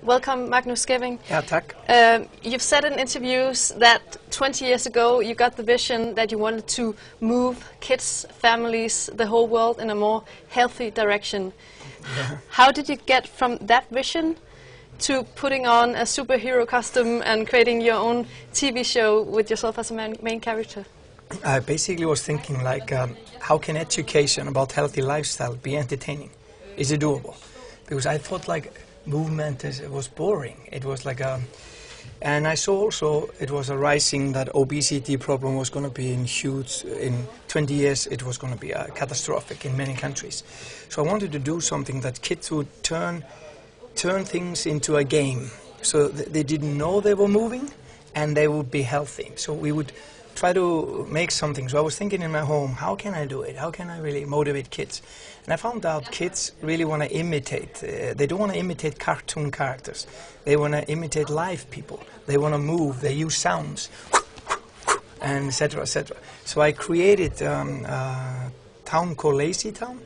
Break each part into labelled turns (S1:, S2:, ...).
S1: Welcome, Magnus Scheving.
S2: Yeah, tack.
S1: You've said in interviews that 20 years ago you got the vision that you wanted to move kids, families, the whole world in a more healthy direction.
S2: Yeah.
S1: How did you get from that vision to putting on a superhero costume and creating your own TV show with yourself as a main character?
S2: I basically was thinking like, how can education about healthy lifestyle be entertaining? Is it doable? Because I thought like movement was boring. It was like and I saw also it was a rising that obesity problem was going to be huge. In 20 years it was going to be catastrophic in many countries. So I wanted to do something that kids would turn things into a game. So they didn't know they were moving and they would be healthy. So we would try to make something. So I was thinking in my home, how can I do it? How can I really motivate kids? And I found out kids really want to imitate. They don't want to imitate cartoon characters. They want to imitate live people. They want to move. They use sounds, and etc., etc. So I created a town called LazyTown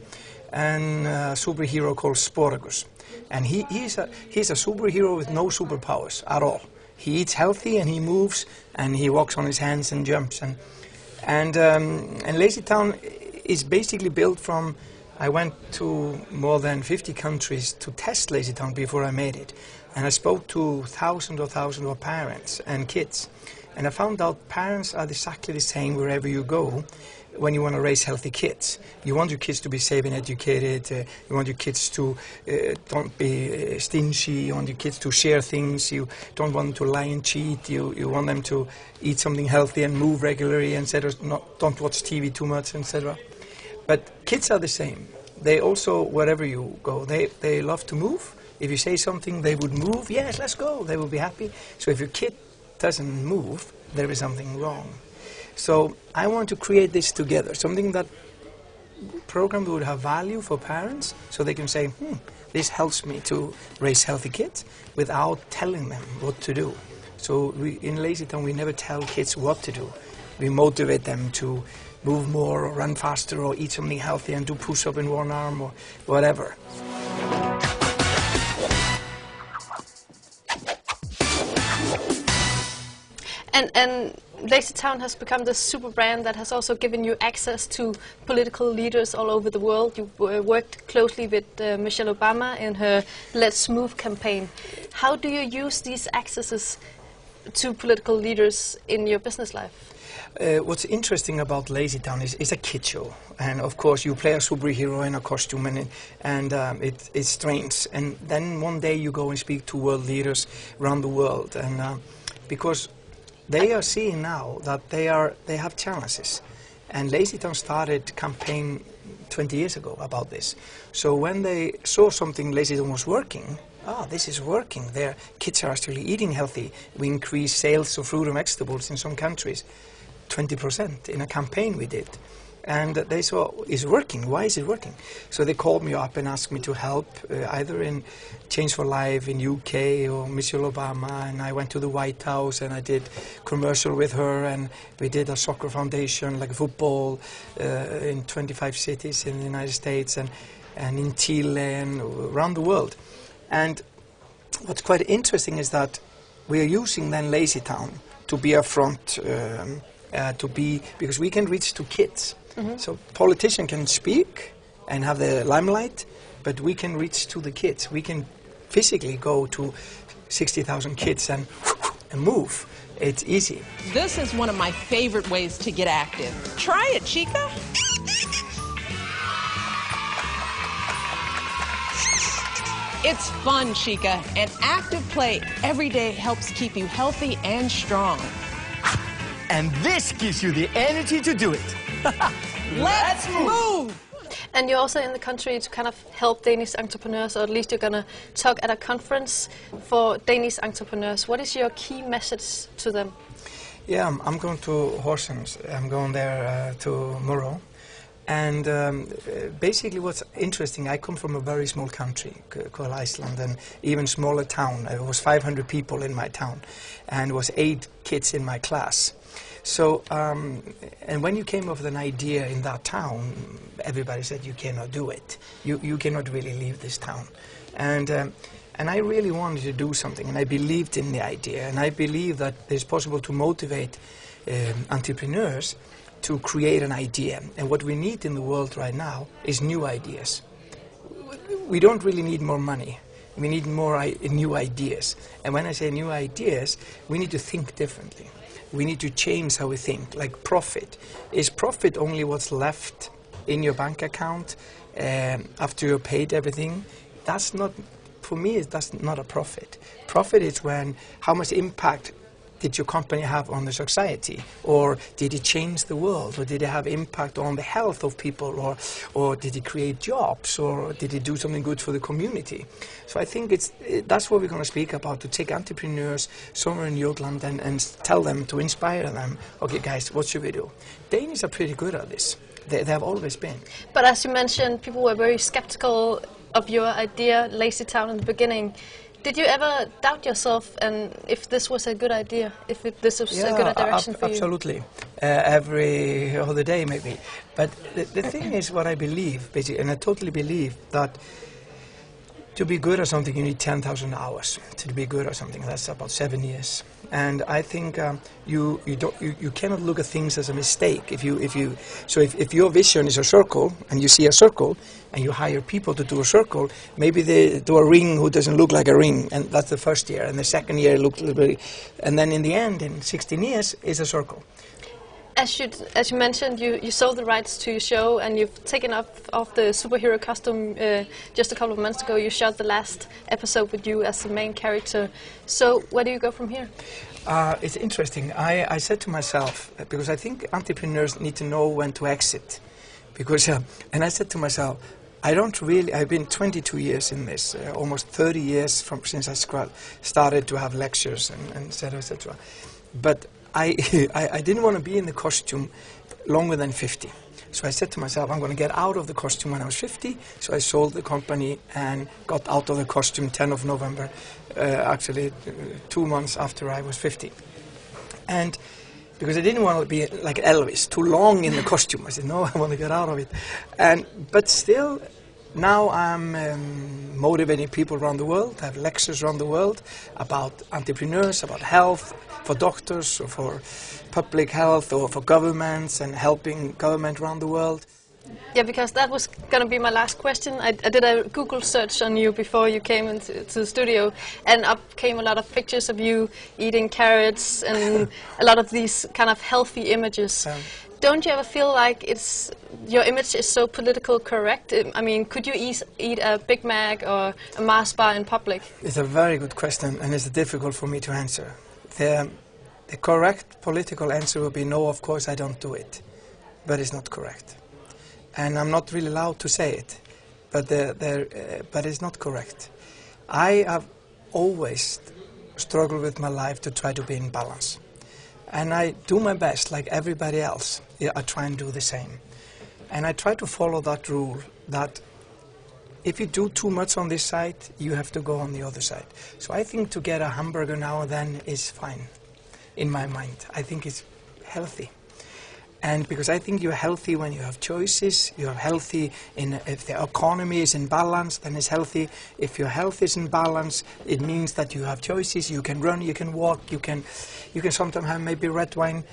S2: and a superhero called Sporgus. And he's a superhero with no superpowers at all. He eats healthy and he moves and he walks on his hands and jumps. And LazyTown is basically built from. I went to more than 50 countries to test LazyTown before I made it. And I spoke to thousands of parents and kids. And I found out parents are exactly the same wherever you go when you want to raise healthy kids. You want your kids to be safe and educated. You want your kids to don't be stingy. You want your kids to share things. You don't want them to lie and cheat. You want them to eat something healthy and move regularly, etc. Don't watch TV too much, etc. But kids are the same. They also, wherever you go, they love to move. If you say something, they would move. Yes, let's go. They will be happy. So if your kid doesn't move, there is something wrong. So I want to create this together, something that program would have value for parents, so they can say, this helps me to raise healthy kids without telling them what to do. So in LazyTown, we never tell kids what to do. We motivate them to move more or run faster or eat something healthy and do push-up in one arm or whatever.
S1: And LazyTown has become the super brand that has also given you access to political leaders all over the world. You worked closely with Michelle Obama in her Let's Move campaign. How do you use these accesses to political leaders in your business life?
S2: What's interesting about LazyTown is it's a kid show, and of course you play a superhero in a costume, and it's strange. And then one day you go and speak to world leaders around the world, and because they are seeing now that they have challenges, and LazyTown started campaign 20 years ago about this. So when they saw something LazyTown was working. This is working. Their kids are actually eating healthy. We increase sales of fruit and vegetables in some countries 20% in a campaign we did. And they saw, it's working. Why is it working? So they called me up and asked me to help, either in Change for Life in UK or Michelle Obama. And I went to the White House and I did commercial with her. And we did a soccer foundation, like football, in 25 cities in the United States and in Chile and around the world. And what's quite interesting is that we are using then LazyTown to be a front, because we can reach to kids. So politicians can speak and have the limelight, but we can reach to the kids. We can physically go to 60,000 kids and move. It's easy.
S3: This is one of my favorite ways to get active. Try it, Chica. It's fun, Chica, and active play every day helps keep you healthy and strong.
S4: And this gives you the energy to do it.
S3: Let's move!
S1: And you're also in the country to kind of help Danish entrepreneurs, or at least you're going to talk at a conference for Danish entrepreneurs. What is your key message to them?
S2: Yeah, I'm going to Horsens. I'm going there tomorrow. And basically what's interesting, I come from a very small country called Iceland, and even smaller town. There was 500 people in my town, and was 8 kids in my class. So, and when you came up with an idea in that town, everybody said you cannot do it. You cannot really leave this town. And And I really wanted to do something, and I believed in the idea, and I believe that it's possible to motivate entrepreneurs to create an idea. And what we need in the world right now is new ideas. We don't really need more money. We need more new ideas. And when I say new ideas, we need to think differently. We need to change how we think. Like profit. Is profit only what's left in your bank account after you've paid everything? That's not, for me, that's not a profit. Profit is when, how much impact did your company have on the society? Or did it change the world? Or did it have impact on the health of people? Or did it create jobs? Or did it do something good for the community? So I think that's what we're going to speak about, to take entrepreneurs somewhere in Jutland and tell them, to inspire them, okay guys, what should we do? Danish are pretty good at this. They have always been.
S1: But as you mentioned, people were very skeptical of your idea, LazyTown, in the beginning. Did you ever doubt yourself, and if this was a good idea, if this was a good direction for you?
S2: Absolutely. Every other day, maybe. But the thing is, what I believe, basically, and I totally believe that to be good at something, you need 10,000 hours. To be good at something, that's about 7 years. And I think you cannot look at things as a mistake. If your vision is a circle, and you see a circle, and you hire people to do a circle, maybe they do a ring who doesn't look like a ring, and that's the first year, and the second year it looks a little bit, and then in the end, in 16 years, it's a circle.
S1: As you mentioned, you sold the rights to your show, and you've taken off the superhero costume just a couple of months ago. You shot the last episode with you as the main character. So where do you go from here?
S2: It's interesting. I said to myself, because I think entrepreneurs need to know when to exit. Because, and I said to myself, I've been 22 years in this, almost 30 years since I started to have lectures and et cetera, et cetera. But I didn't want to be in the costume longer than 50. So I said to myself, I'm going to get out of the costume when I was 50. So I sold the company and got out of the costume 10 of November, actually 2 months after I was 50. And because I didn't want to be like Elvis, too long in the costume. I said, no, I want to get out of it. But still, now I'm motivating people around the world. I have lectures around the world about entrepreneurs, about health, for doctors, or for public health, or for governments, and helping government around the world.
S1: Yeah, because that was going to be my last question. I did a Google search on you before you came into the studio, and up came a lot of pictures of you eating carrots and a lot of these kind of healthy images. Don't you ever feel like your image is so political correct? I mean, could you eat a Big Mac or a Mars bar in public?
S2: It's a very good question, and it's difficult for me to answer. The correct political answer would be no, of course I don't do it. But it's not correct. And I'm not really allowed to say it. But it's not correct. I have always struggled with my life to try to be in balance. And I do my best, like everybody else. I try and do the same. And I try to follow that rule, that if you do too much on this side, you have to go on the other side. So I think to get a hamburger now and then is fine, in my mind. I think it's healthy. And because I think you're healthy when you have choices, you're healthy if the economy is in balance, then it's healthy. If your health is in balance, it means that you have choices, you can run, you can walk, you can sometimes have maybe red wine.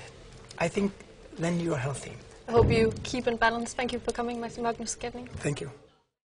S2: I think then you're healthy.
S1: I hope you keep in balance. Thank you for coming, Magnus Scheving.
S2: Thank you.